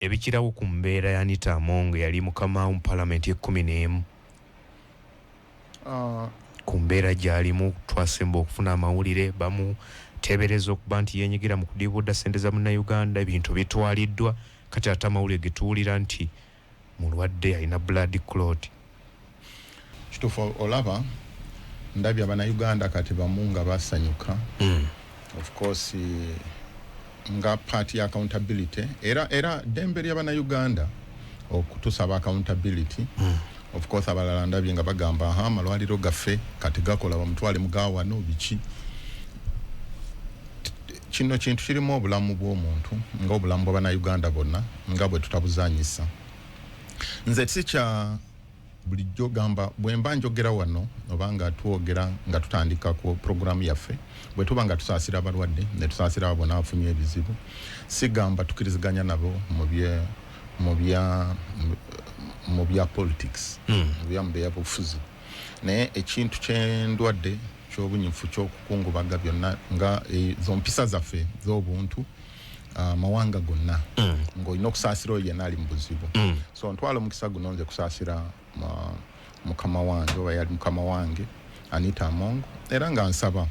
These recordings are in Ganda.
ebikirawo ku mbeera ya Anita Among yali mukama mu parliament ye 11 ku mbeera gy'alimu twasemba okufuna amawulire bamuteebereza okuba nti yenyigira mu kudiibuuda ssente za Munnayuganda ebintu bitwaliddwa kati ate amawulire getuwulira nti mulwadde alina blood clot. Kituufu olaba ndabye Abannayuganda kati bamu nga basanyuka of course nga part ya accountability era dembe ly'Abannayuganda okutusaba accountability of course abalala ndabye nga bagamba amalwaliro gaffe kati gakola bamutwale mugawa no biki kino kintu kirimu obulamu bw'omuntu nga obulamu bw'Abannayuganda bonna nga bwe tutabuzanyisa. Nze sikya bulijjo gamba bwemba njogera wano obanga twogera nga tutandika ku programu yaffe bwe tuba nga tusaasira abalwadde ne tusaasira abona afunye ebizibu sigamba tukiriziganya nabo mu bya politics bya bufuzi naye ekintu ky'endwadde ky'obunyifu ky'okukungubaga byonna nga zo mpisa zaffe z'obuntu mawanga gonna ng'olina okusaasira oyo yenna ali mu buzibu so ntwala omukisa guno nze kusaasira mukama wange oba yali mukama wange Anita Among era nga nsaba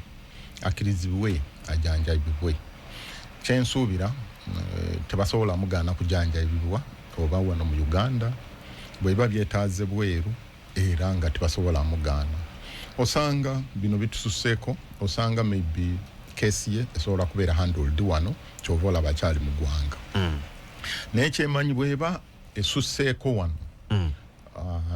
akirizibwe ajanjabibwe kyensuubira tebasobola mugaana kujanjabibwa oba wano mu Uganda bwe biba byetaaze bweru era nga tebasobola mugaana osanga bino bitususseeko osanga maybe kesi ye esobola kubeera handled wano kyova olaba akyali mu ggwanga naye kyemanyi bweba esusseeko wano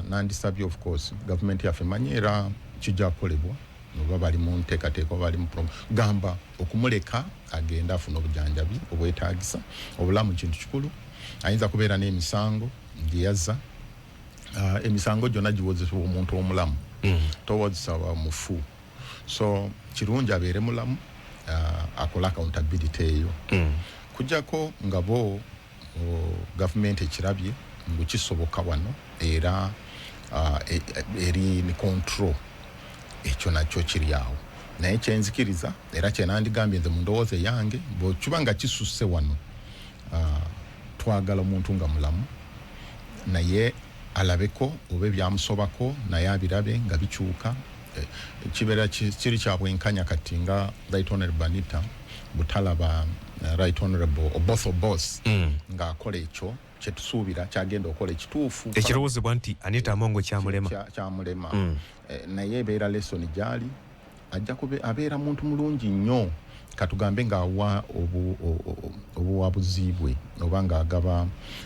nandisabye of course government yaffe manyi era kijja kukolebwa oba bali mu nteekateeka oba bali mu gamba okumuleka agenda afuna obujanjabi obwetaagisa obulamu kintu kikulu ayinza kubeera n'emisango gye emisango gyonna giwozesa omuntu omulamu towozesa mufu so kirungi abeere mulamu akola accountability eyo kujjako nga bo government ekirabye ngu kisoboka wano era eri ni control ekyo nakyo kiri awo naye kyenzikiriza era kyenandigambye nze mu ndowooza yange bw'okiba nga kisusse wano twagala omuntu nga mulamu naye alabeko oba byamusobako naye abirabe nga bikyuka kibeera kiri kya bwenkanya kati nga Right Honorable Anita butalaba Right Honorable Oboth Boss nga akola ekyo kyetusuubira kyagenda okola ekituufu ekirowoozebwa nti Anita Among kyamulema naye ebeera lesson gyali ajja abeera muntu mulungi nnyo katugambe ng'awa obuwabuzi oba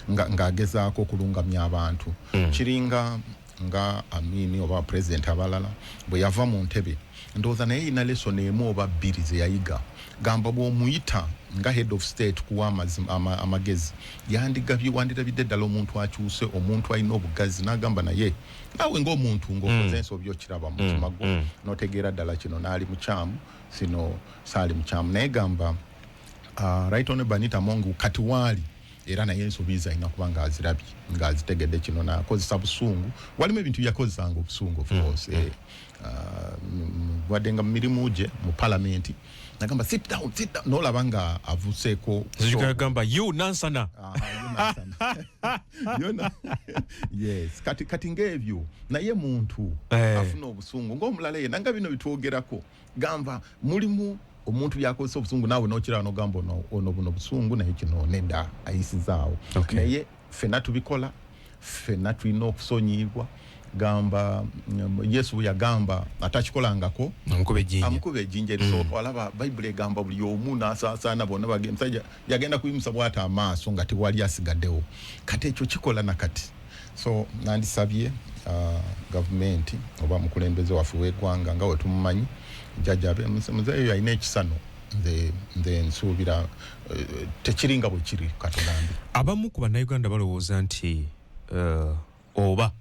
ng'agezaako okulungamya abantu kiringa nga Amini oba president abalala bwe yava mu ntebe ndowooza naye yina lesson emu oba bbiri ze yayiga gamba bw'omuyita nga head of state kuwa amagezi wandirabidde ddala omuntu akyuse omuntu alina obugazi n'agamba naye naawe ng'omuntu ng'okoze ensobi okiraba mu mutima gwo n'otegeera ddala kino n'ali mukyamu sino saali mukyamu naye gamba Right Honorable Anita Among kati waali era naye ensobi ze alina kuba ng'azirabye ng'azitegedde kino n'akozesa busungu walimu ebintu byakozesanga obusungu of course wadde nga mu mirimu gye mu palamenti nagamba sit down n'olaba nga avuseeko gamba you nansana yes kati ng'ebyo naye muntu afuna obusungu ng'omulala ye nanga bino bitwogerako gamba mulimu omuntu byakozesa obusungu naawe n'okiraba n'ogamba ono buno busungu naye kino nedda ayisizaawo naye ffenna tubikola ffenna tulina okusonyibwa gamba Yesu bwe yagamba atakikolangako amukube ejjinja erisooka walaba Bayibuli egamba buli omu n'asaasaana bonna musajja yagenda kuyimusa bw'ata amaaso nga tewali asigaddewo kati ekyo kikola nakati so nandisabye gavumenti oba mukulembeze waffe w'eggwanga nga we tumumanyi jjajjabe muzeeyo alina ekisano nze nsuubira tekiringa bwe kiri katugambe abamu ku bannayuganda balowooza nti oba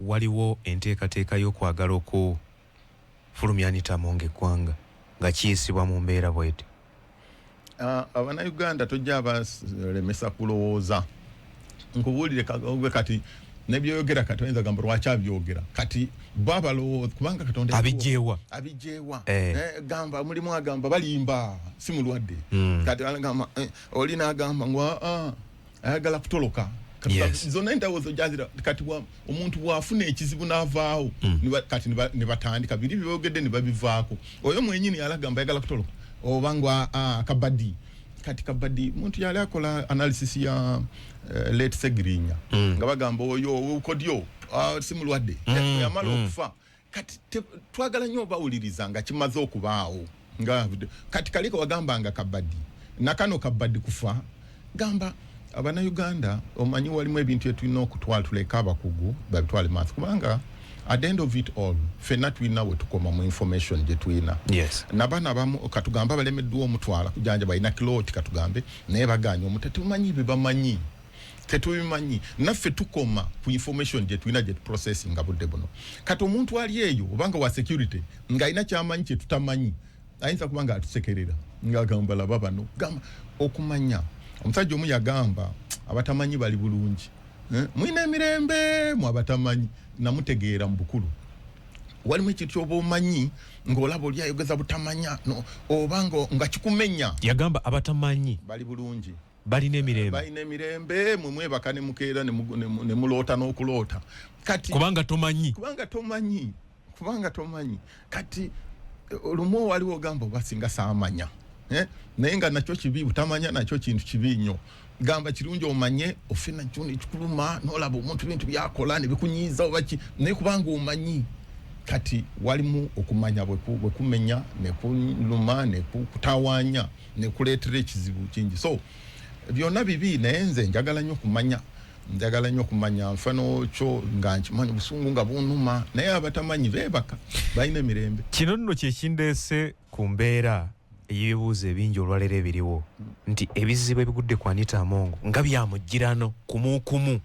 waliwo enteekateeka y'okwagala okufulumya Anita Among eggwanga nga kiyisibwa mu mbeera bwete Abannayuganda tojja abalemesa kulowooza nkubuulire kati nebyoyogera kati oyinza gamba lwaki abyogera kati babalowooza kubanga Katonda abijjeewa gamba mulimu agamba balimba si mulwadde kati agamba oli n'agamba ngu ayagala kutoloka Yes. zonna endowooza ojazira kati omuntu bw'afuna ekizibu n'avaawo kati ne batandika biri byogedde ne babivaako oyo mwenyini yalagamba ayagala kutoloka obanga kabadi kati kabadi muntu yali akola analysis ya late Segirinya nga bagamba oyo ukodyo simulwadde yamala okufa kati twagala nnyo bawuliriza nga kimaze okubaawo nga kati kaliko wagambanga kabadi nakano kabadi kufa gamba abana Uganda omanyi walimu ebintu etulina okutwala tuleka abakugu babitwale maaso kubanga at the end of it all fenna tulina we tukoma mu information gye tulina n'abaana abamu katugamba balemeddwa omutwala kujanja balina kiloti katugambe naye baganya omutete tumanyi bye bamanyi tetubimanyi naffe tukoma ku information gye tulina gye processing nga budde buno kati omuntu ali eyo obanga wa security nga alina kyamanyi kye tutamanyi ayinza kubanga atusekerera ng'agamba laba bano gamba okumanya omusajja omu yagamba abatamanyi bali bulungi mwina emirembe mu abatamanyi namutegeera mu bukulu walimu ekintu kyoba omanyi ng'olaba oli ayogeza butamanya obanga nga kikumenya yagamba abatamanyi bali bulungi balina emirembe mwebaka ne mukeera ne muloota n'okuloota kati kubanga tomanyi kati olumu waliwo gamba obasinga saamanya naye nga nakyo kibi butamanya nakyo kintu kibi nnyo gamba kirungi omanye ofena kyoni kikuluma n'olaba omuntu bintu byakola ne bikunyiiza obaki naye kubanga omanyi kati walimu okumanya bwe kumenya ne kuluma ne kutawaanya ne kuleetera ekizibu kingi so byonna bibi naye nze njagala nnyo okumanya nfano kyo nga nkimanyi busungu nga bunuma naye abatamanyi beebaka balina emirembe kino nno kyekindeese ku mbeera eyebibuuzo ebingi olwaleero ebiriwo nti ebizibu ebigudde ku Anita Among nga byamugirano kumukumu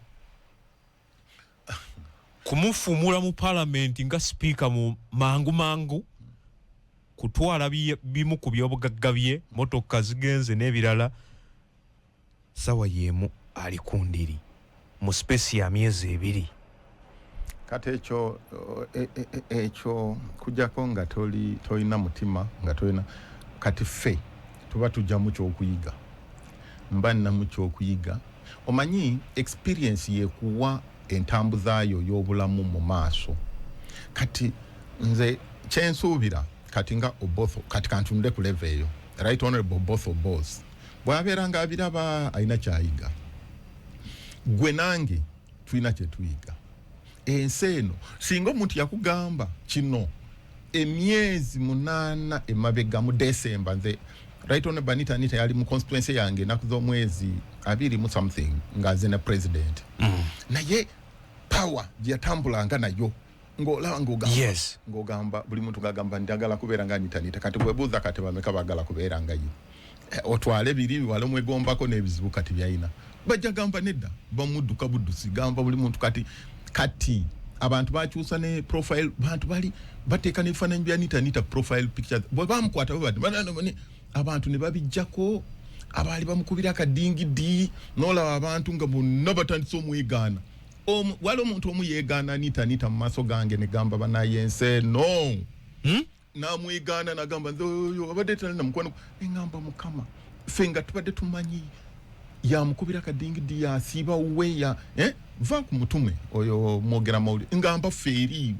kumufuumula mu paalamenti nga sipiika mu mangu kutwala bimu ku byobugagga bye motoka zigenze n'ebirala sawa yemu ali ku ndiri mu space ya myezi 2 kati ekyo kujjako nga tolina mutima nga tolina kati ffe tuba tujja mu kyokuyiga mba nina mu kyokuyiga omanyi experience yekuwa entambuzaayo y'obulamu mu maaso kati nze kyensuubira kati nga Obotho kati kantunde ku level eyo right honorable Obotho boss bw'abeera nga abiraba alina kyayiga gwe nange tulina kye tuyiga ensi eno singa omuntu yakugamba kino emyezi 8 emabega mu December nze right honorable Anita yali mu constituency yange enaku z'omwezi 2 mu something nga nze ne president naye power gyatambulanga nayo ng'olaba ng'ogamba buli muntu ng'agamba njagala kubeera nga Anita kati bwebuuza kati bameka bagala kubeera nga ye otwale biri wale mwegombako n'ebizibu kati byayina bajja gamba nedda bamudduka buddusi gamba buli muntu kati abantu bakyusa ne profile bantu bali bateeka n'ebifaananyi bya Anita profile pictures bwe bamukwata bwe abantu ne babijjako abaali bamukubira akadingidi n'olaba abantu nga bonna batandise omwegaana waliwo omuntu omu yeegaana Anita mu maaso gange ne gamba banayense no namwegaana nagamba nze oyo abadde talina mukwano engamba mukama ffe nga tubadde tumanyi yamukubira akadingidi yasiiba weya va ku mutume oyo mwogera mawulire ngamba ffe eri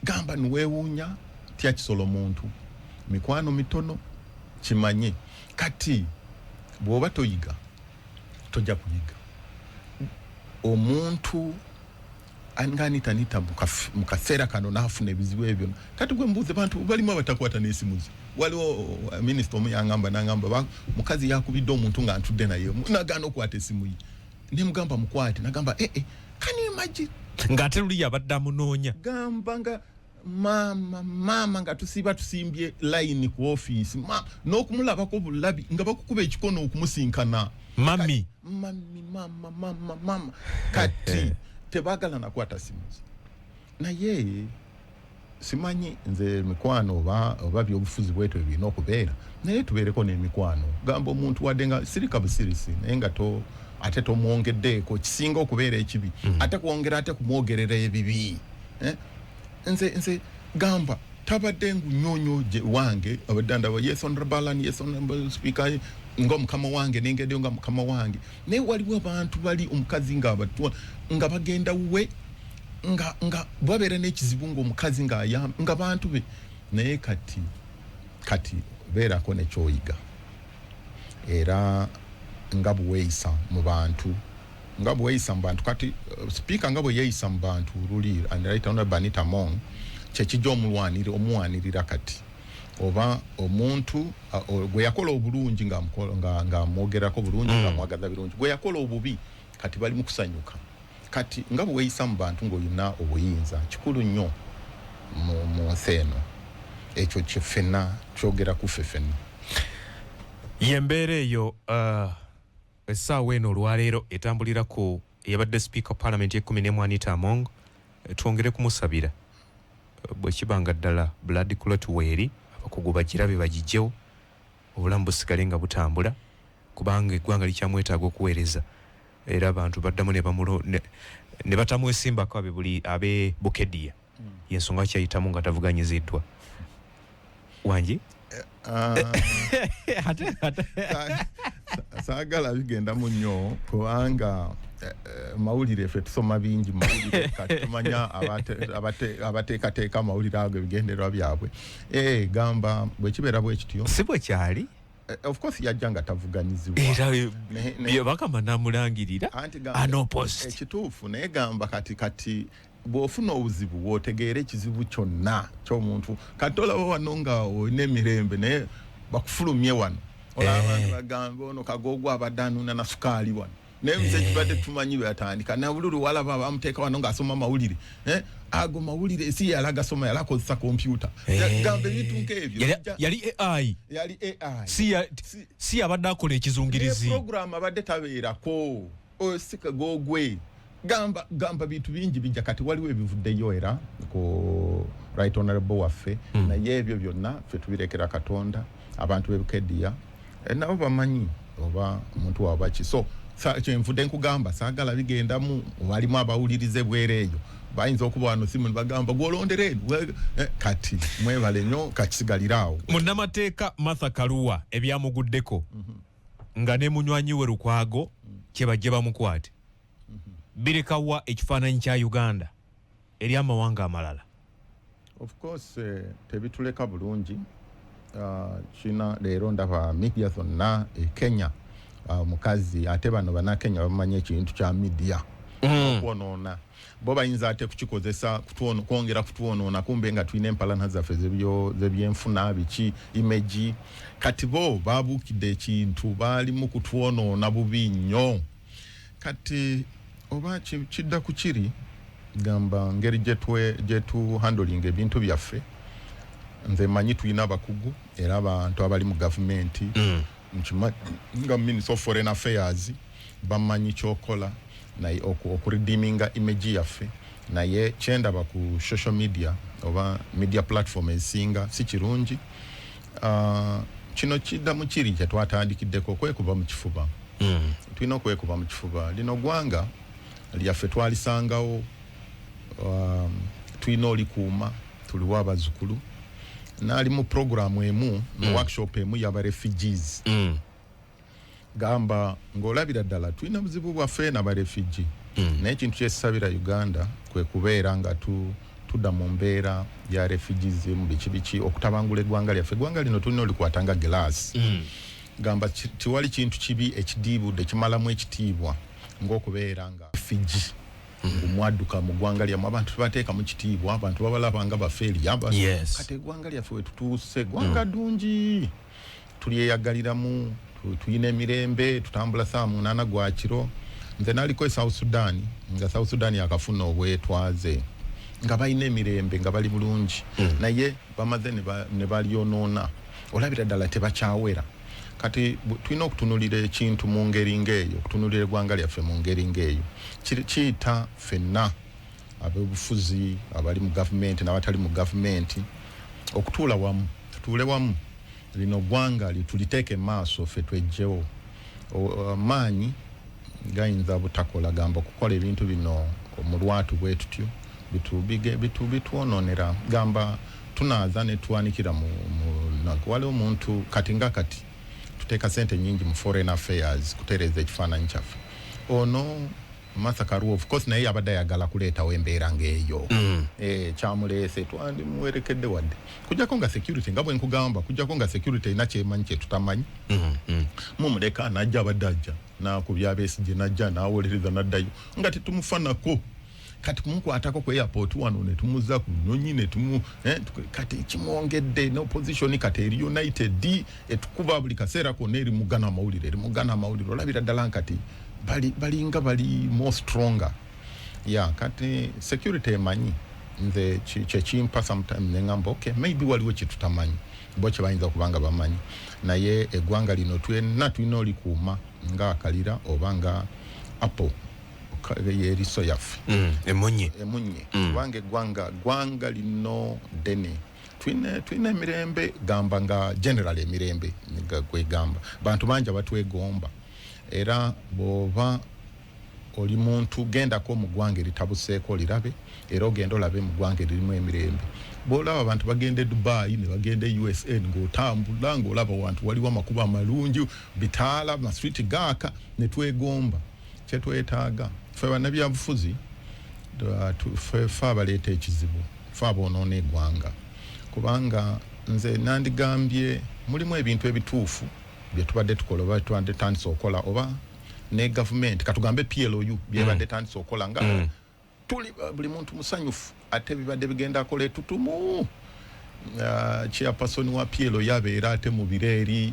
gamba niweewuunya tya kisolo muntu mikwano mitono kimanye kati bw'oba toyiga tojja kuyiga omuntu nga Anita mu kaseera kano n'afuna ebizibu ebyo kati gwe mbuuze bantu balimu abatakwata n'esimuzi waliwo minisita omu nagamba mukazi yakubidde omuntu nga ntudde naye nagaana okwata esimu ye ne mugamba mukwate nagamba can you imagine ng'ate luli yabadde amunoonya gamba nga maama nga tusimbye line ku office n'okumulabako bulabi nga bakukuba ekikono okumusinkana mami mama kati tebagala nakwata simuzi naye simanyi nze mikwano oba byobufuzi bwetu ebirina okubeera naye tubeereko n'emikwano gamba omuntu wadde nga sirika busirisi naye nga ate tomwongeddeeko kisinga okubeera ekibi ate kwongera ate kumwogerera ebibi nze gamba tabadde ngunyonyo wange abadde ndaba yes honorable Alan yes honorable speaker ngo mukama wange nengedde nga mukama wange naye waliwo abantu bali omukazi nga abatwa nga bagenda we nga babera n'ekizibu ng'omukazi nga bantu be naye kati beerako ne kyoyiga era nga bweeyisa mu bantu kati speaker nga bwe yeeyisa mu bantu luli andaita Banita Mong kyekijja omuwanirira kati oba omuntu gwe yakola obulungi nga mwogerako bulungi nga mwagaza birungi gwe yakola obubi kati bali mu kusanyuka kati nga bwe weeyisa mu bantu ng'olina obuyinza kikulu nnyo mu nsi eno ekyo kyeffenna kyogera ku ffenna yembeera eyo essaawa eno olwaleero etambulirako eyabadde speaker parliament ye-11 Anita Among twongere kumusabira bwe kibanga ddala blood clot weeri abakugu bagirabe bagijjewo obulamu busigale nga butambula kubanga eggwanga likyamwetaaga okuweereza era abantu baddamu ne batamwesimbako abe Bukedya yensonga kyayitamu nga tavuganyiziddwa wangi saagala bigenda mu nnyo kubanga mawulire ffe tusoma bingi mawulire kati tumanya abateekateeka amawulire ago ebigendererwa byabwe gamba bwe kibeera bwe kityo si bwe kyali of course yajja nga tavuganyizibwa era bakama namulangirira anopost ekituufu naye gamba kati bw'ofuna obuzibu bw'otegeera ekizibu kyonna ky'omuntu kati olaba wano nga olina emirembe naye bakufulumye wano olaba abantu bagamba ono kagoogwa abadde anuuna na sukaali wano naye muze kibadde tumanyi byatandika nabululu walaba bamuteeka wano ng'asoma mawulire ago mawulire si yali agasoma yali akozesa kompyuta gamba ebintu nk'ebyo yali AI si yabadde akola ekizungirizi program abadde tabeerako osika googwe gamba bintu bingi bijja kati waliwo ebivuddeyo era ku right honorable waffe naye ebyo byonna ffe tubirekera Katonda abantu b'e Bukedya nabo bamanyi oba omuntu wabaki so kyenvudde nkugamba saagala bigendamu walimu abawulirize bwereeyo bayinza okuba wano simu bagamba gwolondera eno kati mwebale nnyo kakisigaliraawo munnamateeka Martha Karua ebyamuguddeko nga ne munywanyi we Lukwago kye bajje bamukwate birekawa ekifaananyi kya Uganda eri amawanga amalala of course tebituleka bulungi kina leero ndaba media zonna Kenya mukazi ate bano bannakenya bamanyi ekintu kya media okwonoona bo bayinza ate kukikozesa kwongera kutwonoona kumbe nga tulina empalana zaffe zebyenfuna biki imagi kati bo babuukidde ekintu baali mu kutwonoona bubi nnyo kati oba kidda ku kiri gamba ngeri gyetu handling ebintu byaffe nze manyi tulina abakugu era abantu abali mu gavumenti nga Minister of Foreign Affairs bamanyi kyokola naye okuredeeminga image yaffe naye kyendaba ku social media oba media platform esinga si kirungi kino kiddamu kiri kyetwatandikiddeko okwekuba mu kifuba tulina okwekuba mu kifuba lino gwanga lyaffe twalisangawo tulina olikuuma tuliwo abazukulu naali mu programu emu mu workshop emu yaba refugees gamba ng'olabira ddala tulina buzibu bwaffe n'abarefugee naye ekintu kyesabira Uganda kwe kubeera nga tudda mu mbeera ya refugees mu biki okutabangula eggwanga lyaffe eggwanga lino tulina olikwata nga glass gamba tiwali kintu kibi ekidiibudde kimalamu ekitiibwa ng'okubeera nga refugee ngumwadduka mu ggwanga lyamu abantu tubateeka mu kitiibwa abantu babalaba nga bafeeri kati eggwanga lyaffe we tutuuse ggwanga ddungi tulyeyagaliramu tuyina emirembe tutambula saa 8 gwa kiro nze naliko South Sudan nga South Sudan yakafuna obwetwaze nga balina emirembe nga bali bulungi naye bamaze ne balyonoona olabira ddala tebakyawera kati tulina okutunulira ekintu mu ngeri ng'eyo okutunulira eggwanga lyaffe mu ngeri ng'eyo kiyita ffenna ab'obufuzi abali mu gavumenti n'abatali mu gavumenti okutuula wamu tutuule wamu lino ggwanga tuliteeke maaso ffe twejjewo maanyi gayinza butakola gamba okukola ebintu bino mu lwatu bwe tutyo bitwonoonera gamba tunaaza ne twanikira mu waliwo omuntu kati nga kati tuteeka sente nyingi mu foreign affairs kutereeza ekifaananyi kyaffe ono Martha Karua of course naye abadde ayagala kuleetawo embeera ng'eyo kyamuleese twandimuwerekedde wadde kujjako nga security nga bwe nkugamba kujjako nga security erina kyemanyi kye tutamanyi mumuleka najja abadde ajja nakubya Besigye najja n'awolereza n'addayo nga tetumufanako kati kumukwatako ku airport wano ne tumuza ku nyonyi ne tumu kati kimwongedde no position kati eri United etukuba buli kaseera konna eri mugana amawulire olabira ddala kati bali more stronger kati security emanyi nze kyekimpa sometimes nengamba okay maybe waliwo kyetutamanyi bo kye bayinza kubanga bamanyi naye eggwanga lino tulina olikuuma nga akalira oba nga apple yeriso yaffe emunye kubanga eggwanga lino ddene tulina emirembe gamba nga general emirembe kwegamba bantu bangi abatwegomba era bwoba oli muntu gendako mu ggwanga eritabuseeko lirabe era ogenda olabe mu ggwanga eririmu emirembe bw'olaba abantu bagende Dubai ne bagende USA ng'otambula ng'olaba wantu waliwo amakubo amalungi bitaala masitreet gaaka ne twegomba kyetwetaaga ffe bannabyabufuzi ffe abaleeta ekizibu ffe aboonoona eggwanga kubanga nze nandigambye mulimu ebintu ebituufu bye tubadde tukola oba tubadde tandise okola oba ne government katugambe PLOU byebadde tandise okola nga tuli buli muntu musanyufu ate bibadde bigenda akola etutumu chairperson wa PLO yabeera ate mu bireeri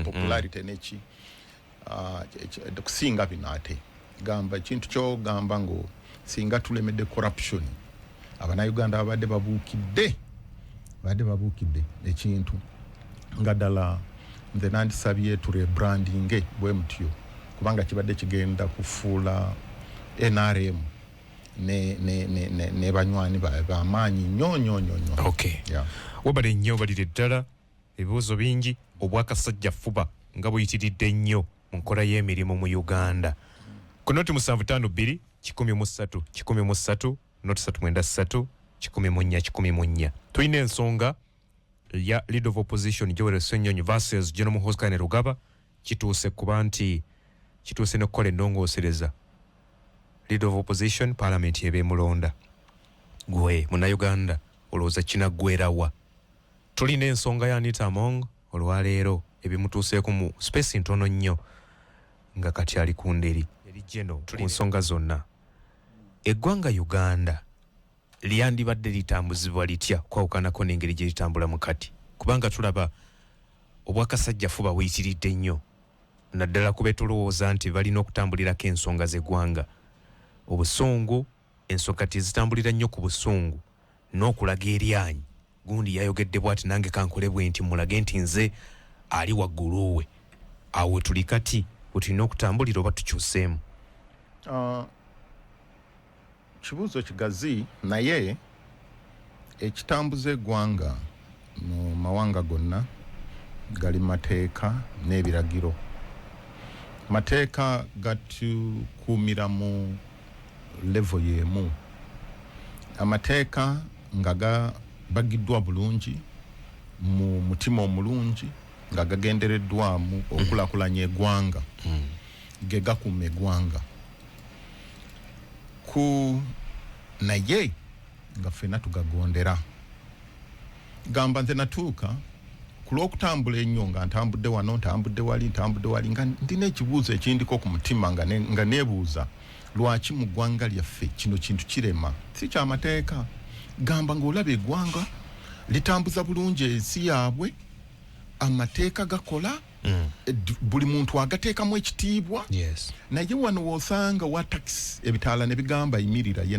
popularity neki kusinga bino ate gamba ekintu kyo gamba ngo singa tulemedde corruption Abannayuganda babadde babuukidde ekintu nga ddala nze nandisabye ture branding bwe mutyo kubanga kibadde kigenda kufuula NRM ne banywani b'amaanyi nnyo. Okay. Wabale nnyo balire ddala ebibuuzo bingi obwakasajja fuba nga buyitiridde nnyo mu nkola y'emirimu mu Uganda. Ku noti 752 113 113 noti 393 114. Tulina ensonga ya leader of opposition Joel Ssenyonyi versus General Muhoozi ne Rugaba kituuse kuba nti kituuse n'okukola ennongoosereza leader of opposition parliament yebe mulonda gwe Munnayuganda olowooza kinaggwerawa. Tulina ensonga ya Anita Among olwaleero ebimutuuseeko mu space ntono nnyo nga kati ali ku nderi eri ku nsonga zonna. Eggwanga Uganda lyandibadde litambuzibwa litya kwawukanako n'engeri gye litambula mu kati kubanga tulaba obwakasajja fuba buyitiridde nnyo naddala kube tulowooza nti balina okutambulirako ensonga z'eggwanga. Obusungu ensonga tizitambulira nnyo ku busungu n'okulaga eryanyi gundi yayogedde bw'ati nange kankole bwe nti mulage nti nze ali waggulu we awo tuli kati tulina okutambulira oba tukyuseemu. Kibuuzo kigazi naye ekitambuza eggwanga mu mawanga gonna gali mateeka n'ebiragiro. Mateeka gatukuumira mu level y'emu. Amateeka nga bagiddwa bulungi mu mutima omulungi nga gagendereddwamu okulakulanya eggwanga ge gakuuma eggwanga ku naye nga ffenna tugagondera. Gamba nze natuuka ku lw'okutambula ennyo nga ntambudde wano ntambudde wali nga ndina ekibuuzo ekindiko ku mutima nga neebuuza lwaki mu ggwanga lyaffe kino kintu kirema si kyamateeka. Gamba ng'olaba eggwanga litambuza bulungi ensi yaabwe amateeka gakola buli muntu agateekamu ekitiibwa. Naye wano w'osanga wa taxi ebitaala ne bigamba yimirira ye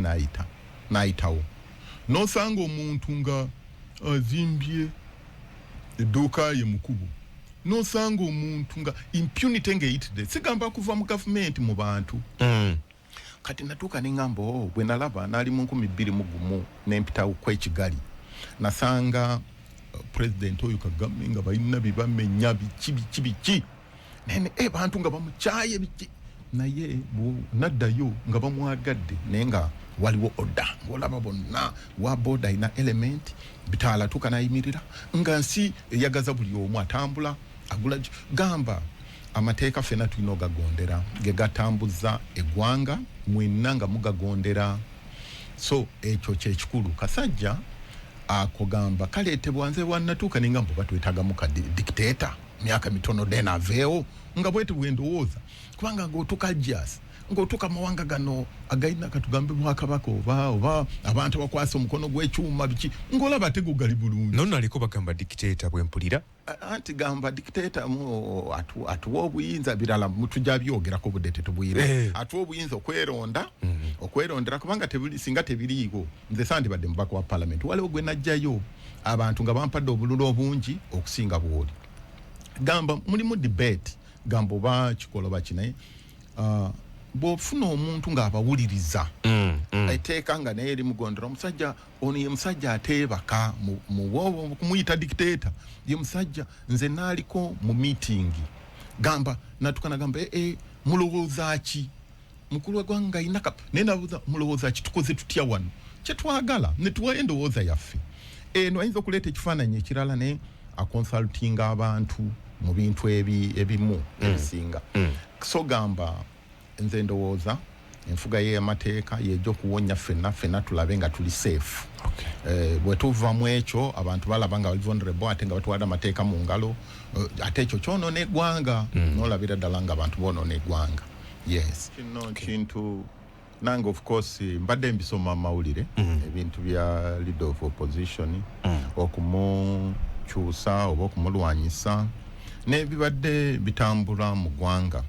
n'ayitawo n'osanga omuntu nga azimbye edduuka ye mukubu n'osanga omuntu nga impunity ng'eyitidde sigamba kuva mu gavumenti mu bantu. Kati natuuka n'engamba bwe nalaba naali mu 2021 n'empitawo kw'ekigali nasanga president oyo Kagame nga balina bibamenya biki nene bantu nga bamukyaye biki naye naddayo nga bamwagadde naye nga waliwo oda ng'olaba bonna wa boda ina element bitaala tuuka nayimirira nga nsi eyagaza buli omu atambula agula gamba amateeka fena tulina gagondera ge gatambuza eggwanga mwenna nga mugagondera so ekyo kyekikulu kasajja akogamba kaleetebwa nze wannatuuka ninga mbu batwetaaga muka dictator myaka mitono dena aveewo nga bwete bwendowooza kubanga ng'otuka jas ng'otuka mawanga gano agayina katugambe Bwakabaka oba abantu bakwasa omukono gw'ekyuma biki ng'olaba ate gugali bulungi nonna aliko bagamba dictator bwempulira anti gamba dictator mu atuwa obuyinza birala mutujja byogerako budde tetubuyire atuwa obuyinza okwerondera kubanga singa tebiriigo nze sandibadde mubaka wa parliament waliwo gwe najjayo abantu nga bampadde obululu obungi okusinga bwoli gamba mulimu debate gamba oba kikola bakinaye bw'ofuna omuntu ng'abawuliriza eteeka nga naye eri mugondera omusajja ono ye musajja ateebaka mu kumuyita dictator ye musajja nze naaliko mu meeting gamba natukana gamba mulowooza ki mukulu w'eggwanga ayina naye nabuuza mulowooza ki tukoze tutya wano kyetwagala ne tuwa endowooza yaffe eno ayinza okuleeta ekifaananyi ekirala naye akonsultinga abantu mu bintu ebimu ebisinga so gamba nze ndowooza enfuga y'amateeka y'ejja okuwonya ffenna tulabe nga tuli safe bwe tuva mu ekyo abantu balaba nga bali vulnerable ate nga batwala amateeka mu ngalo ate ekyo kyonoona eggwanga n'olabira ddala nga abantu boonoona eggwanga yes kino kintu nange of course mbadde mbisoma mawulire ebintu bya leader of opposition okumukyusa oba okumulwanyisa n'ebibadde bitambula mu ggwanga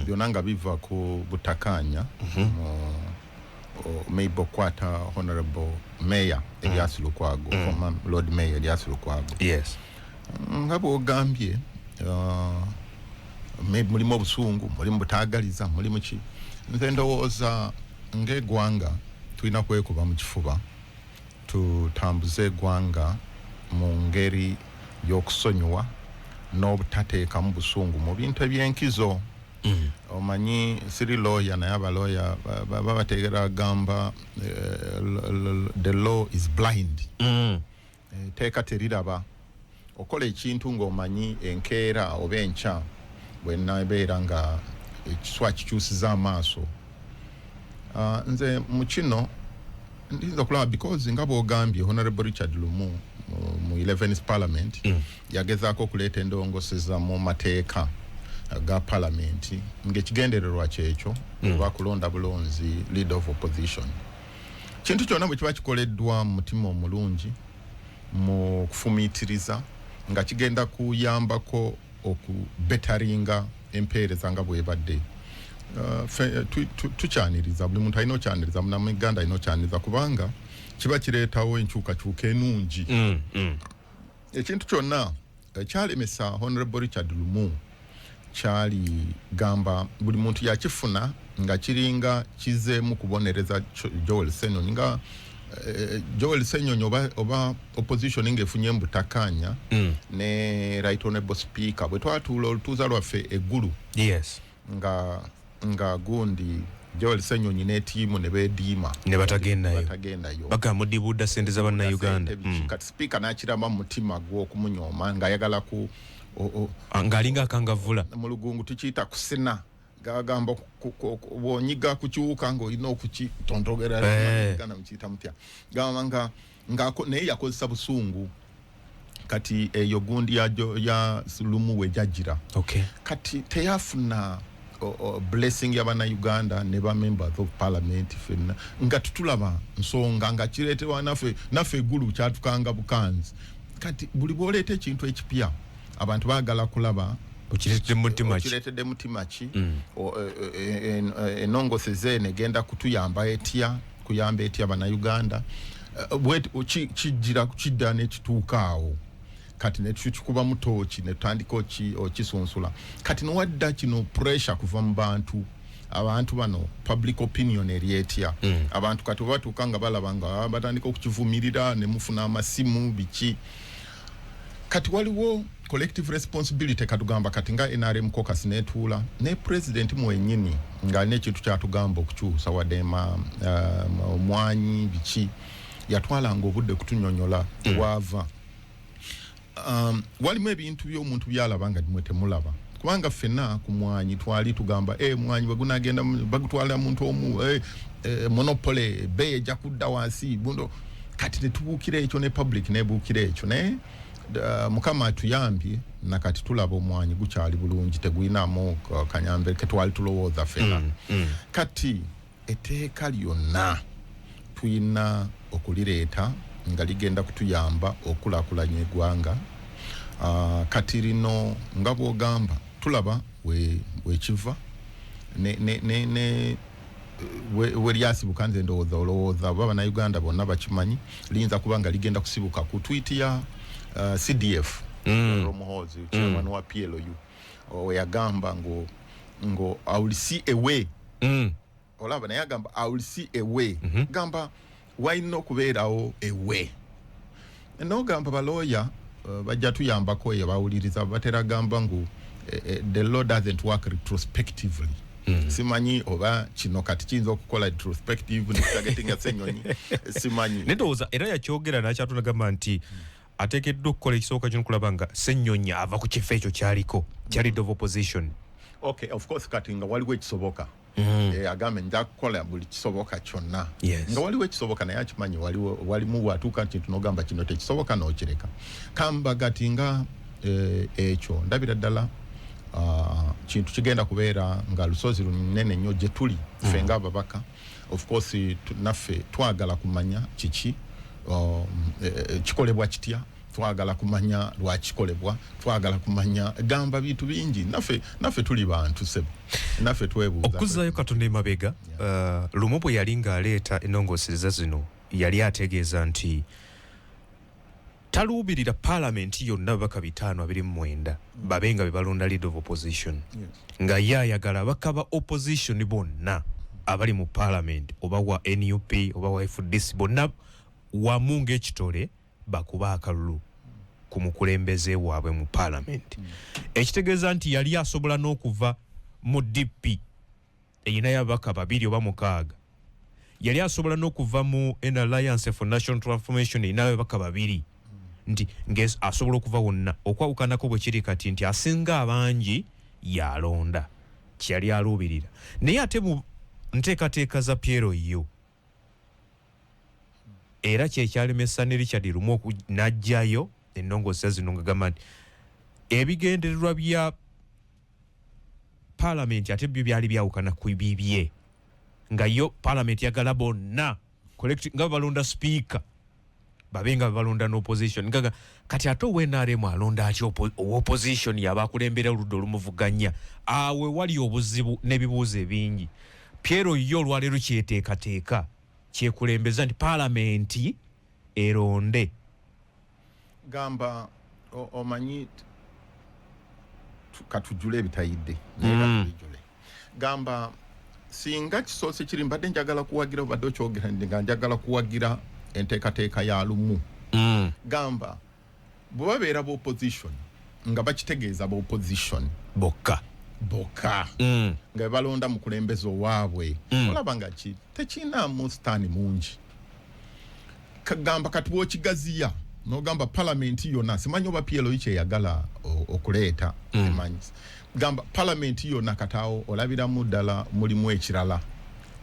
byonna nga biva ku butakanya Mabel Kwata Honorable Mayor Elias Lukwago former Lord Mayor Elias Lukwago yes nga bw'ogambye mulimu obusungu mulimu butaagaliza mulimu ki nze ndowooza ng'eggwanga tulina kwekuba mu kifuba tutambuze eggwanga mu ngeri y'okusonyiwa n'obutateeka mu busungu mu bintu eby'enkizo omanyi siri lawyer naye abalawyer babateekera gamba the law is blind teeka teriraba okola ekintu ng'omanyi enkeera oba enkya bwenabeera nga ekiswa kikyusiza amaaso nze mu kino ndinza okulaba because nga bw'ogambye Honorable Richard Lumu mu 11th parliament yagezaako okuleeta endongoseza mu mateeka ga parliament ng'ekigendererwa kyekyo oba kulonda bulonzi leader of opposition kintu kyonna bwe kiba kikoleddwa mu mutima omulungi mu kufumiitiriza nga kigenda kuyambako okubetaringa empeereza nga bwebadde tukyaniriza buli muntu alina okyaniriza munamuganda alina okyaniriza kubanga kiba kireetawo enkyukakyuka enungi ekintu kyonna ekyalemesa Honorable Richard Lumu kyali gamba buli muntu yakifuna nga kiringa kizeemu kubonereza Joel Ssenyonyi nga Joel Ssenyonyi oba opposition ng'efunye mbutakanya ne Right Honorable Speaker bwe twatuula olutuuza lwaffe eggulu yes nga gundi Joel Ssenyonyi ne tiimu ne beediima ne batagendayo bagamudibuda ssente za bannayuganda kati speaker n'akirama mu mutima gw'okumunyooma ng'ayagala ku ng'alinga akangavula mu lugungu tukiyita kusena gagamba bw'onyiga ku kiwuka ng'olina okukitontogera gana mukiyita mutya gamba naye yakozesa busungu kati eyo gundi ya Lumu we jajjira kati teyafuna blessing y'abannayuganda ne ba members of parliament fenna nga tutulaba nsonga nga kireetebwa naffe eggulu kyatukanga bukanzi kati buli bw'oleeta ekintu ekipya abantu baagala kulaba okireetedde mutima ki enongoseze negenda kutuyamba kuyamba etya bannayuganda kijjira kidda nekituukaawo kati netukikuba mu tooki netutandika okisunsula kati nowadda kino pressure kuva mu abantu bano public opinion eryetya abantu kati batuuka nga balaba nga batandika okukivumirira ne mufuna amasimu biki kati waliwo collective responsibility katugamba kati nga NRM caucus netuula ne president mwenyini nga alina ekintu kyatugamba okukyusa wadde omwanyi biki yatwalanga obudde kutunyonyola wava walimu ebintu by'omuntu byalaba nga dimwe temulaba kubanga ffenna ku mwanyi twali tugamba mwanyi bagunagenda bagutwala muntu omu monopole beye ejja kudda wansi bundo kati netubuukira ekyo ne public nebuukira ekyo ne mukama atuyambye nakati tulaba omwanyi gukyali bulungi teguyinamu kanyambe ketwali tulowooza ffenna kati etteeka lyonna tuyina okulireeta nga ligenda kutuyamba okulaakulanya eggwanga kati lino nga bw'ogamba tulaba wekiva we lyasibuka nze ndowooza olowooza oba bannayuganda bonna bakimanyi liyinza kuba nga ligenda kusibuka ku tweet ya CDF Romuhozi chairman wa PLU we yagamba ngo I will see a way olaba naye agamba I will see a way gamba wayina okubeerawo a way n'ogamba balooya bajja tuyambako eyo bawuliriza batera gamba ngu the law doesn't work retrospectively simanyi oba kino kati kiyinza okukola retrospective nekitagetinga Ssenyonyi simanyi nedowooza era yakyogera nakyatunagamba nti ateekeddwa okukola ekisooka kino kulaba nga Ssenyonyi ava ku kifo ekyo kyaliko kya leader of opposition. Okay, of course kati nga waliwo ekisoboka agambe nja kukola buli kisoboka kyonna nga waliwo ekisoboka naye akimanyi walimu watuuka kintu n'ogamba kino tekisoboka n'okireka kamba gati nga ekyo ndabira ddala kintu kigenda kubeera nga lusozi lunene nnyo gye tuli ffe ng'ababaka of course naffe twagala kumanya kiki kikolebwa kitya twagala kumanya lwakikolebwa twagala kumanya gamba bintu bingi naffe tuli bantu sebo naffe twebuuza okuzaayo Katonda emabega lumu bwe yali ng'aleeta ennongoosereza zino yali ategeeza nti taluubirira parliament yonna ababaka 529 babenga be balonda leader of opposition nga ye ayagala ababaka ba opposition bonna abali mu parliament oba wa NUP oba wa FDC bonna wamu ng'ekitole bakuba akalulu ku mukulembeze waabwe mu parliament ekitegeeza nti yali asobola n'okuva mu DP eyinayo ababaka 2 oba 6 yali asobola n'okuva mu an Alliance for National Transformation eyinayo ababaka 2 nti asobola okuva wonna okwawukanako bwe kiri kati nti asinga abangi yalonda kyali aluubirira naye ate mu nteekateeka za Piero yo era kyekyalemesa ne Richard Lumu n'ajjayo ennongoosereza zino nga gamba nti ebigendererwa bya parliament ate byo byali byawukana ku bibye nga yo parliament yagala bonna nga balonda speaker babenga balonda n'opposition ngaga kati ate NRM alonda ati opposition yabakulembera oludda olumuvuganya awe wali obuzibu n'ebibuuzo ebingi Piero yo olwaleero kyeteekateeka kyekulembeza nti parliament eronde gamba omanyi katujule ebitayidde gamba singa kisoose kiri mbadde njagala kuwagira obadde okyogera nga njagala kuwagira enteekateeka ya Lumu gamba bwe babeera opposition nga bakitegeeza opposition bokka nga balonda mukulembeze owaabwe olaba nga ki tekinaamu sitaani mungi kagamba kati bw'okigaziya n'ogamba parliament yonna simanyi oba PLO kyeyagala okuleeta simanyi gamba parliament yonna kataawo olabiramu ddala mulimu ekirala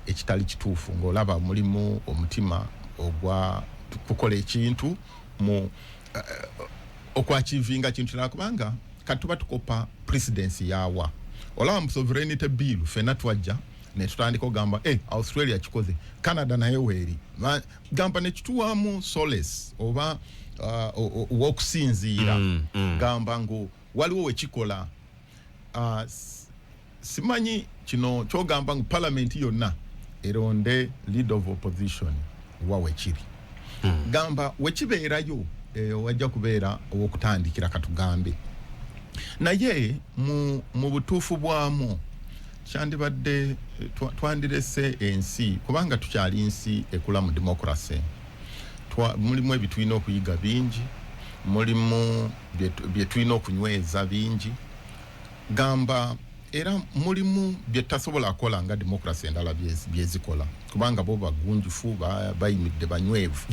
ekitali kituufu ng'olaba mulimu omutima ogwa kukola ekintu mu okwakivinga kintu kirala kubanga kati tuba tukopa presidency yawa olaba mu sovereignty bill fena twajja ne tutandika ogamba Australia kikoze Canada naye weeri gamba ne kituwamu solace oba wokusinziira gamba ngo waliwo wekikola simanyi kino kyogamba ngu parliament yonna eronde leader of opposition wawe kiri gamba wekibeerayo wajja kubeera owokutandikira katugambe naye mu butuufu bwamu kyandibadde twandirese ensi kubanga tukyali nsi ekula mu democracy mulimu ebitulina okuyiga bingi mulimu byetulina okunyweza bingi gamba era mulimu byetasobola kukola nga democracy endala byezikola kubanga bo bagunjufu bayimidde banywevu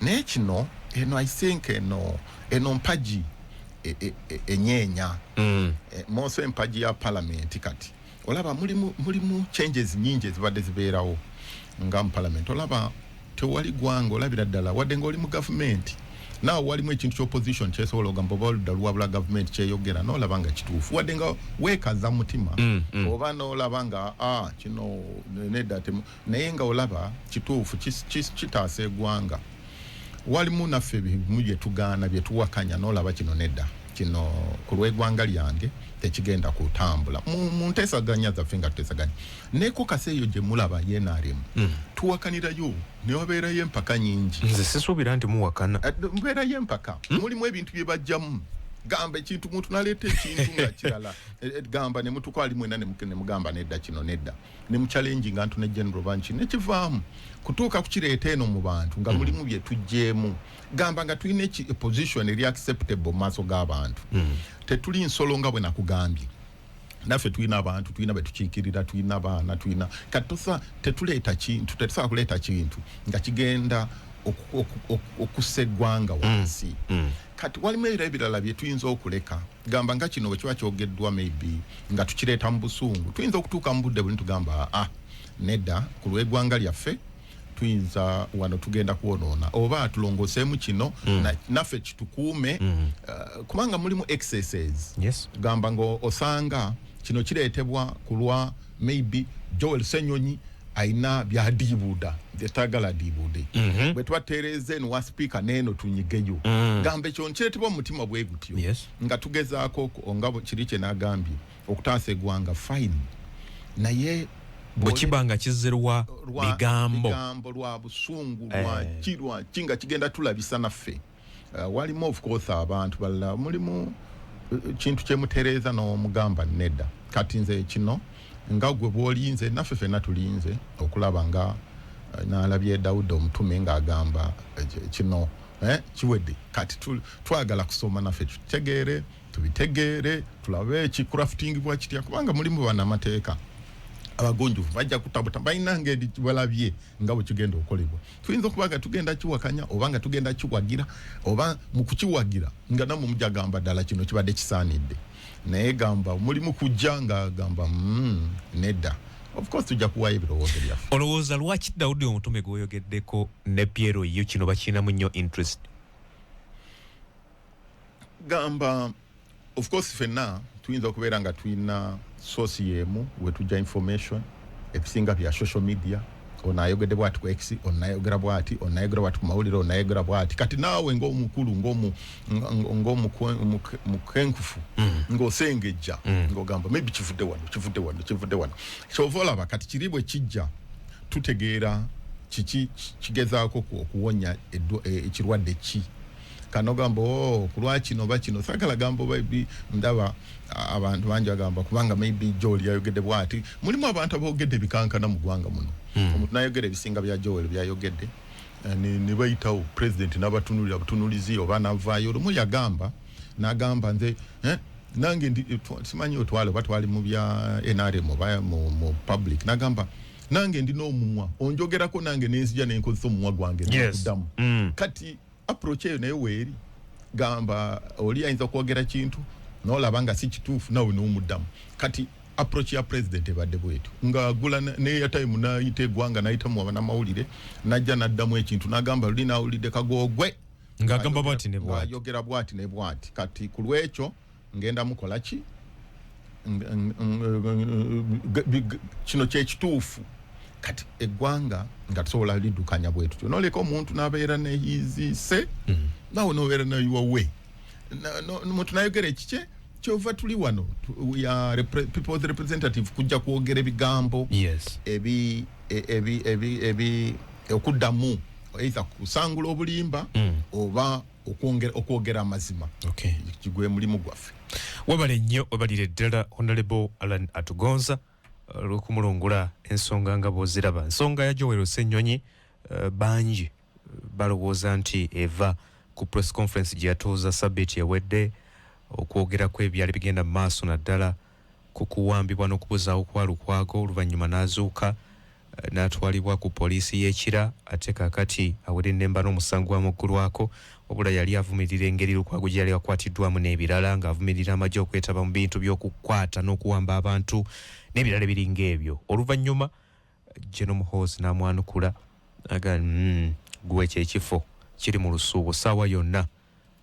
naye kino I think eno mpaji enyenya monso empaji ya parliament kati olaba mulimu changes nyingi ezibadde zibeerawo nga mu parliament olaba tewali gwanga olabira ddala wadde ng'oli mu government naawe walimu ekintu ky'opposition kyesobola ogamba oba oludda lwabula government kyeyogera n'olaba nga kituufu wadde nga weekaza mutima oba n'olaba nga kino nedda naye nga olaba kituufu kitaasa eggwanga walimu naffe bimu bye tugaana bye tuwakanya n'olaba kino nedda kino ku lw'eggwanga lyange tekigenda kutambula mu nteesaganya zaffe nga tuteesaganya neeko kaseeyo gye mulaba yenaremu tuwakanirayo ne wabeerayo empaka nyingi nze sisuubira nti muwakana mubeerayo empaka mulimu ebintu bye bajjamu gamba ekintu muntu naleeta ekintu nga kirala gamba ne mutukwali mwena ne mugamba nedda kino nedda ne muchallenge nga ntu ne general banchi ne kivaamu kutuuka kukireeta eno mu bantu nga mulimu bye tujjeemu gamba nga tulina position eri acceptable maaso g'abantu tetuli nsolo nga bwe nakugambye naffe tulina abantu tulina betukiikirira tulina abaana tulina katosa tetuleeta kintu tetusobola kuleeta kintu nga kigenda okussa eggwanga wansi kati walimu era ebirala bye tuyinza okuleka gamba nga kino bwe kiba kyogeddwa maybe nga tukireeta mu busungu tuyinza okutuuka mu budde buli tugamba nedda ku lw'eggwanga lyaffe tuyinza wano tugenda kwonoona oba tulongoseemu kino naffe kitukuume kubanga mulimu excesses gamba ng'osanga kino kireetebwa ku lwa maybe Joel Ssenyonyi aina byadiibuuda byetagala diibuude bwe twatereeza eno wa speaker n'eno tunyigeyo gamba ekyo nkireetebwa mu mutima bwe gutyo nga tugezaako nga kiri kye n'agambye okutaasa eggwanga fine naye bwe kiba nga kizzerwa bigambo lwa busungu lwa kinga kigenda tulabisa naffe walimu of course abantu balala mulimu kintu kyemutereeza n'omugamba nedda kati nze kino nga gwe bw'olinze naffe ffenna tulinze okulaba nga n'alabye Dawudi omutume ng'agamba kino kiwedde kati twagala kusoma naffe tutegeere tubitegeere tulabe ekikrafting bwa kitya kubanga mulimu bannamateeka abagonjufu bajja kutabuta balina ngeri balabye nga bwe kigenda okolebwa tuyinza okuba nga tugenda kiwakanya oba nga tugenda kiwagira oba mu kukiwagira nga namwe mujja gamba ddala kino kibadde kisaanidde naye gamba mulimu kujja nga gamba nedda of course tujja kuwaayo ebirowoozo byaffe olowooza lwaki Dawudi omutume gweyogeddeko ne Piero yo kino bakirinamu nnyo interest gamba of course ffenna tuyinza okubeera nga tulina source yemu we tujja information ebisinga bya social media onayogedde bwati ku X onayogera bwati onayogera bwati ku mawulire onayogera bwati kati naawe ng'omukulu ng'omukenkufu ng'osengejja ng'ogamba maybe kivudde wano kyova olaba kati kiri bwe kijja tutegeera kiki kigezaako okuwonya ekirwadde ki kano gamba kulwa kino ba kino sagala gambo baby ndaba abantu banje bagamba kubanga maybe Joel yayogedde bwati mulimu abantu abogedde bikankana mu gwanga muno omuntu nayogedde ebisinga bya Joel byayogedde ne bayitawo president n'abatunulizi oba navaayo lumu yagamba n'agamba nze nange simanyi otwale batwali mu bya NRM oba mu public n'agamba nange ndi n'omumwa onjogerako nange nenzija n'enkozesa omumwa gwange n'okuddamu kati approach eyo naye weeri gamba oli ayinza kwogera kintu n'olaba nga si kituufu nawe n'omuddamu kati approach ya president ebadde bwetu ng'agula ne airtime n'ayita eggwanga n'ayitamu abanamawulire n'ajja n'addamu ekintu n'agamba luli n'awulidde kagoogwe ng'agamba bwati ne bwati ayogera bwati ne bwati kati ku lw'ekyo ngenda mukola ki kino kyekituufu kati eggwanga nga tusobola liddukanya bwetu noleka omuntu n'abeera neyizise nawe n'obeera nayiwawe muntu nayogera ekikye kyova tuli wano people's representative kujja kwogera ebigambo okuddamu either kusangula obulimba oba okwogera amazima kigwe mulimu gwaffe webale nnyo webalire ddala Honorable Alan Atugonza lw'okumulungula ensonga nga bw'oziraba ensonga ya Joel Ssenyonyi bangi balowooza nti eva ku press conference gye yatuuza sabbiiti ewedde okwogerako ebyali bigenda mu maaso naddala ku kuwambibwa n'okubuzaawo kwa Lukwago oluvannyuma n'azuuka n'atwalibwa ku poliisi y'ekira ate kaakati awere ennemba n'omusango amuggulwako wabula yali avumirira engeri Lukwago gye yali akwatiddwamu n'ebirala ng'avumirira amagye okwetaba mu bintu by'okukwata n'okuwamba abantu n'ebirala biringa ebyo. Oluvannyuma General Muhoozi n'amwanukula aga gwe ekifo kiri mu lusuubo ssaawa yonna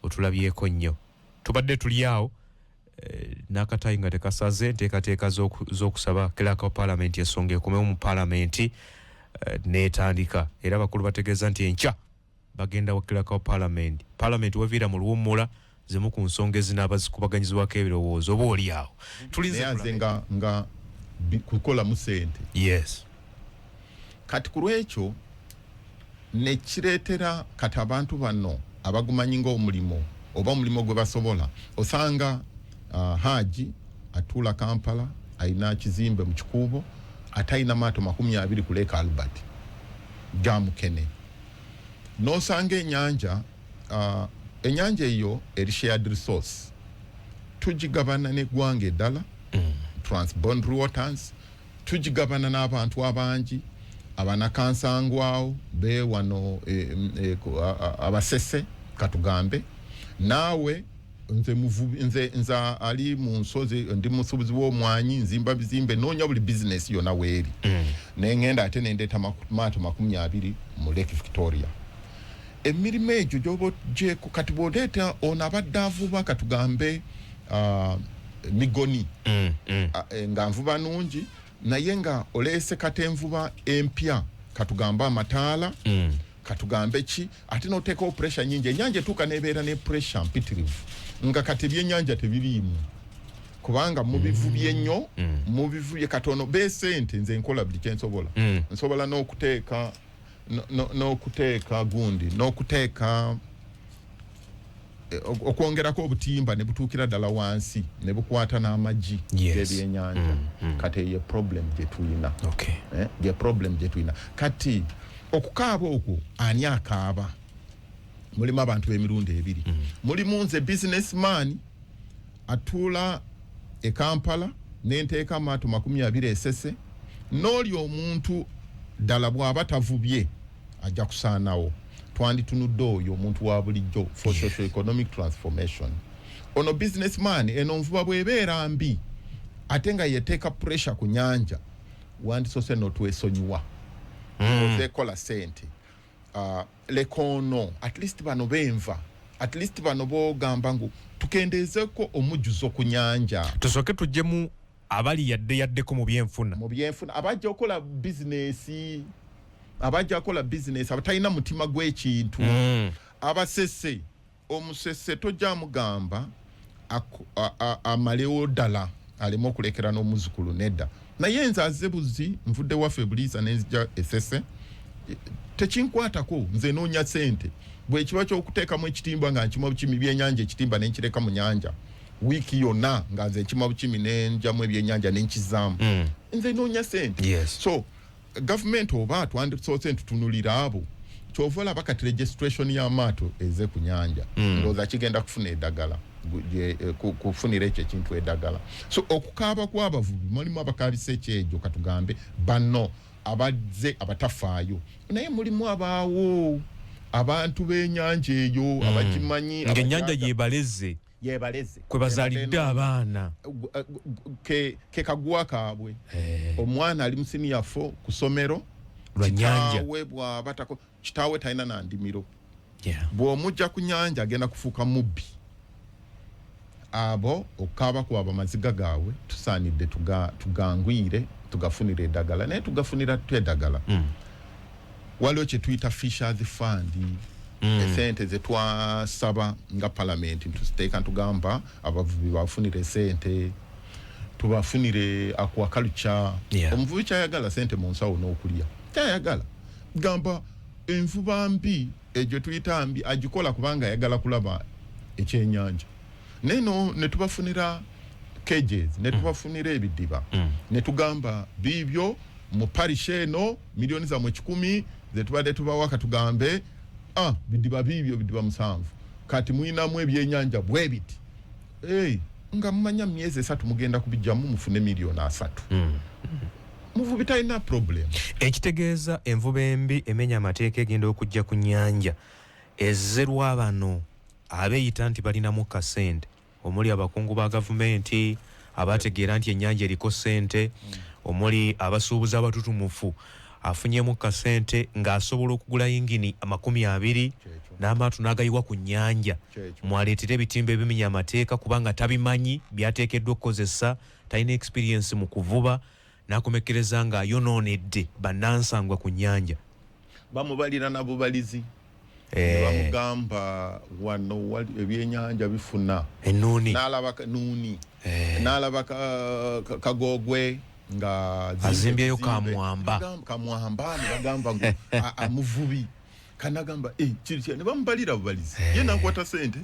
otulabyeko nnyo. Tubadde tuli awo n'akatayi nga tekasaze nteekateeka z'okusaba kiraka Paalamenti ensonga ekomewo mu Paalamenti n'etandika era bakulu bategeeza nti enkya bagenda wa kiraka Paalamenti weviira mu luwummula zimu ku nsonga ezinaaba zikubaganyizibwako ebirowoozo oba oli awo tulize nga kukolamu ssente. Yes. Kati ku lwekyo ne kireetera kati abantu bano abagumanyi ng'omulimu oba omulimu gwe basobola osanga Haji atula Kampala alina kizimbe mu Kikuubo atayina maato 20 ku Lake Albert gamukene n'osanga ennyanja eyo eri shared resource tugigabana n'eggwanga eddala transboundary waters tugigabana n'abantu abangi abanakansangwawo be wano abasese katugambe naawe nze ali mu nsozi ndi musubuzi w'omwanyi nzimba bizimbe noonya buli business yona weeri n'engenda ate n'endeeta maato 20 mu Lake Victoria. Emirimu egyo gyeko kati bw'oleeta ono abadde avuba katugambe migoni nga nvuba nungi naye nga oleese kati envuba empya katugamba amataala katugambe ki ate n'oteekawo pressure nyingi ennyanja etuuka n'ebeera ne pressure mpitirivu nga kati ebyennyanja tebiriimu kubanga mubivubye nnyo mubivubye katono beesente nze nkola buli kyensobola nsobola n'okuteeka gundi n'okuteeka okwongerako obutimba ne butuukira ddala wansi ne bukwata n'amagi g'ebyennyanja kati ye problem gye tulina ye problem gye tulina kati okukaaba okwo ani akaaba mulimu abantu b'emirundi ebiri mulimu nze businessman atuula e Kampala n'enteeka maato 20 esese n'oli omuntu ddala bw'aba tavubye ajja kusaanawo twanditunudde oyo omuntu wa bulijjo for socio-economic transformation. Ono businessman eno nvuba bw'ebeera mbi ate nga yeteeka pressure ku nyanja wandisose n'otwesonyiwa ozeekola ssente lekono at least bano benva at least bano bogamba ngu tukendeezeko omujjuzo ku nyanja tusooke tujjemu abali yaddeko mu byenfuna abajja okola business abatalina mutima gw'ekintu abasese omusese tojja mugamba amalewo ddala aleme okulekera n'omuzukulu nedda naye nze azebuzi nvudde waffe buliisa nenzija esese tekinkwatako nze noonya ssente bwe kiba ky'okuteekamu ekitimba nga nkima bukimi byennyanja ekitimba nenkireka mu nyanja wiiki yonna nga nze nkima bukimi nenjamu ebyennyanja nenkizaamu nze noonya ssente so government oba twandisoose ntutunulira abo kyova olaba kati registration y'amaato eze ku nyanja ndowooza kigenda kufuna eddagala kufunira ekyo ekintu eddagala so okukaaba kw'abavubi mulimu abakaabisa ekyejo katugambe bano abazze abatafaayo naye mulimu abaawo abantu b'ennyanja eyo abakimanyi ng'ennyanja yebaleze kwe bazaalidde abaana ke kagwa kaabwe omwana ali mu senior 4 ku ssomero lwa nyanja kitaawe bw'abatako kitaawe talina na ndimiro bw'omujja ku nyanja agenda kufuuka mubbi abo okukaaba kwaba amaziga gaabwe tusaanidde tugangwire tugafunira eddagala naye tugafunira tutya eddagala waliwo kye tuyita Fishers Fund esente ze twasaba nga Parliament tusiteeka ntugamba abavubi bafunire sente tubafunire aquaculture omuvubi kyayagala sente mu nsawo n'okulya kyayagala gamba envuba mbi egyo tuyita mbi agikola kubanga ayagala kulaba ekyennyanja neno ne tubafunira cages ne tubafunira ebidiba ne tugamba bibyo mu parish eno milioni za 10 ze tubadde tubawa katugambe bidiba bibyo bidiba 7 kati muinamu ebyennyanja bwebiti nga mmanya myezi 3 mugenda kubijjamu mufune milioni 3 muvubi talina problem. Ekitegeeza envuba embi emenya amateeka egenda okujja ku nnyanja ezzerwa bano abeeyita nti balinamu kasente omuli abakungu ba gavumenti abategeera nti ennyanja eriko ssente omuli abasuubuzi abatutumufu afunyemu kasente ng'asobola okugula yingini 20 n'amaato n'agayiwa ku nnyanja mwaleetera ebitimba ebimenya amateeka kubanga tabimanyi byateekeddwa okukozesa talina experience mu kuvuba n'akomekereza ng'ayonoonedde bannansangwa ku nnyanja bamubalira nabubalizi bamugamba wano ebyennyanja bifuna ennuuni n'alaba nuuni n'alaba kagogwe nga azimbyeyo kamwamba ne bagamba ngo amuvubi kanagamba kiri ne bamubalira bubalizi ye nakwata sente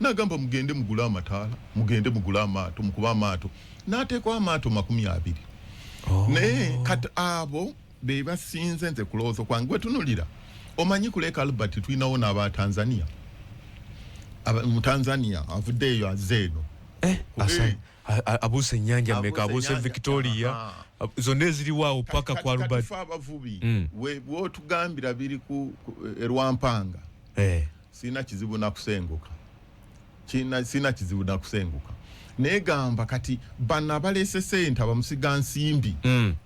nagamba mugende mugula amataala mugende mugula amaato mukuba amaato n'ateekwa amaato 20 naye kati abo be basinze nze kulowooza kwange wetunulira omanyi kuleka Albert tulinawo n'aba Tanzania mu Tanzania avuddeeyo azeeno abuse ennyanja mmeka abuse Victoria zonna eziriwaawo paka kwa Albert abavubi wotugambira biri ku Rwampanga sina kizibu nakusenguka sina kizibu nakusenguka negamba kati bana balese sente abamusiga nsimbi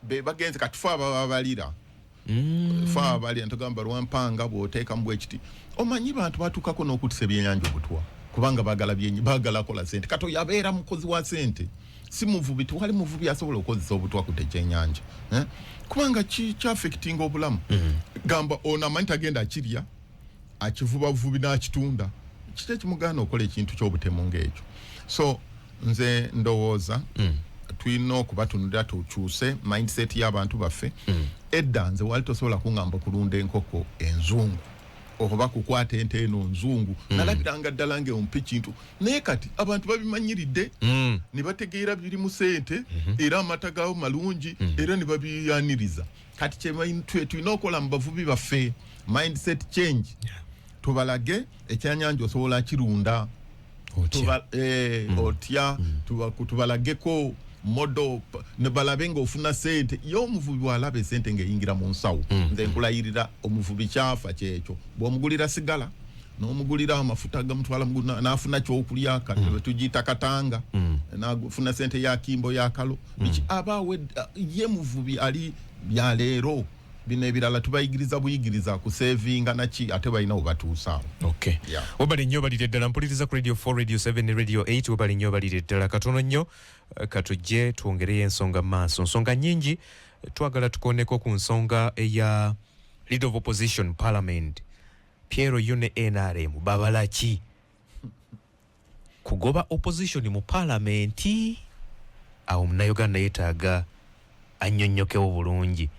be bagenze kati fa ababalira fa abali ntogamba Rwampanga bw'oteeka mu bwekiti omanyi bantu batukako n'okutisa ebyennyanja obutwa kubanga bagala kola sente kato yabeera mukozi wa sente si muvubi tuwali muvubi asobola okukozesa obutwa kuteeka ennyanja kubanga kyaffectinga obulamu gamba ono amanyi tagenda akirya akivuba vubi n'akitunda kiki ekimugaana okola ekintu ky'obutemu ng'ekyo so nze ndowooza tulina okubatunulira tukyuse mindset y'abantu baffe edda nze wali tosobola kungamba kulunda enkoko enzungu oba kukwata ente eno nzungu nalabiranga ddala ng'ompa kintu naye kati abantu babimanyiridde ne bategeera biri mu sente era amata gawo malungi era ne babiyaniriza kati tulina okukola mu bavubi baffe mindset change tubalage ekyannyanja osobola kirunda otya tubalageko modo ne balabe ng'ofuna sente y'omuvubi bw'alaba esente ng'eyingira mu nsawo nze nkulayirira omuvubi kyafa kyekyo bw'omugulira sigala n'omugulira amafuta gamutwala n'afuna ky'okulya tugiyita katanga n'afuna sente ya kimbo ya kalo biki abaawe ye muvubi ali byaleero bino ebirala tubayigiriza buyigiriza kusevinga naki ate balina obatuusaawo webali nnyo balire ddala mpuliriza ku radio 4 radio 7 ne radio 8 webali nnyo balire ddala katono nnyo katujje twongereyo ensonga maaso nsonga nnyingi twagala tukoneko ku nsonga eya leader of opposition parliament Piero Yune NRM babalaki kugoba opposition mu parliament awo Munnayuganda yeetaaga annyonnyokewo bulungi